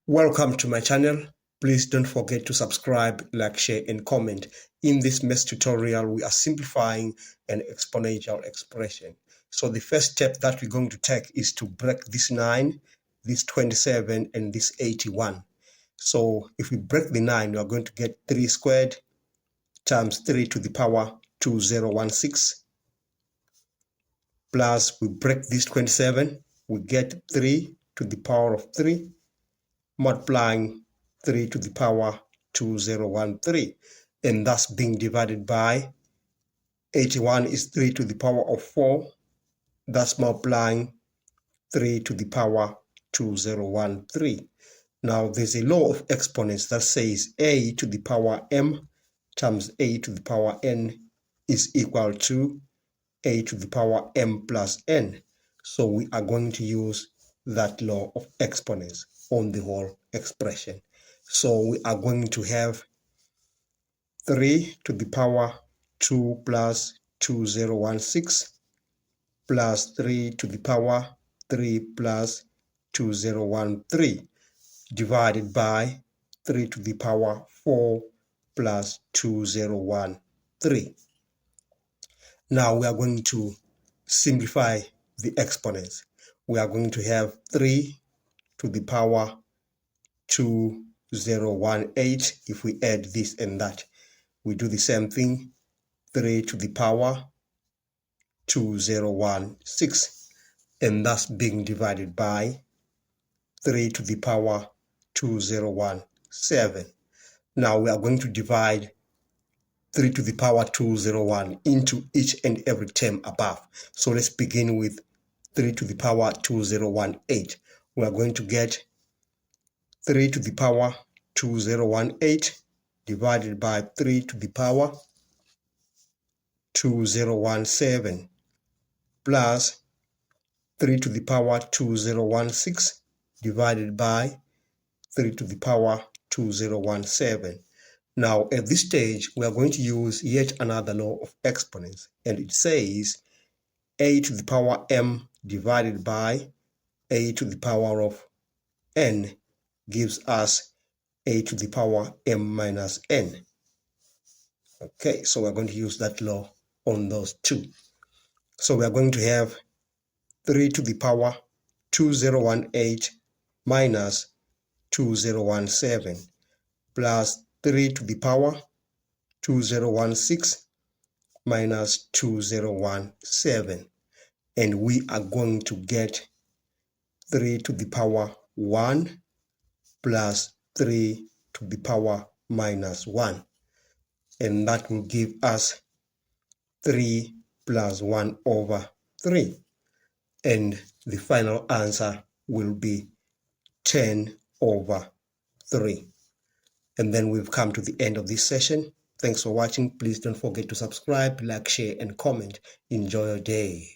Welcome to my channel. Please don't forget to subscribe, like, share, and comment. In this math tutorial, we are simplifying an exponential expression. So the first step that we're going to take is to break this 9, this 27, and this 81. So if we break the 9, we are going to get 3 squared times 3 to the power 2016. Plus we break this 27, we get 3 to the power of 3. Multiplying 3 to the power 2013, and thus being divided by 81 is 3 to the power of 4, thus multiplying 3 to the power 2013. Now there's a law of exponents that says a to the power m times a to the power n is equal to a to the power m plus n. So we are going to use that law of exponents on the whole expression. So we are going to have 3 to the power 2 plus 2016 plus 3 to the power 3 plus 2013 divided by 3 to the power 4 plus 2013. Now we are going to simplify the exponents. We are going to have 3 to the power 2018. If we add this and that, we do the same thing. 3 to the power 2016, and thus being divided by 3 to the power 2017. Now we are going to divide 3 to the power 201 into each and every term above. So let's begin with 3 to the power 2018. We are going to get 3 to the power 2018 divided by 3 to the power 2017 plus 3 to the power 2016 divided by 3 to the power 2017. Now at this stage, we are going to use yet another law of exponents, and it says a to the power m divided by a to the power of n gives us a to the power m minus n. Okay, so we're going to use that law on those two. So we are going to have 3 to the power 2018 minus 2017 plus 3 to the power 2016 minus 2017. And we are going to get 3 to the power 1 plus 3 to the power minus 1. And that will give us 3 plus 1 over 3. And the final answer will be 10 over 3. And then we've come to the end of this session. Thanks for watching. Please don't forget to subscribe, like, share, and comment. Enjoy your day.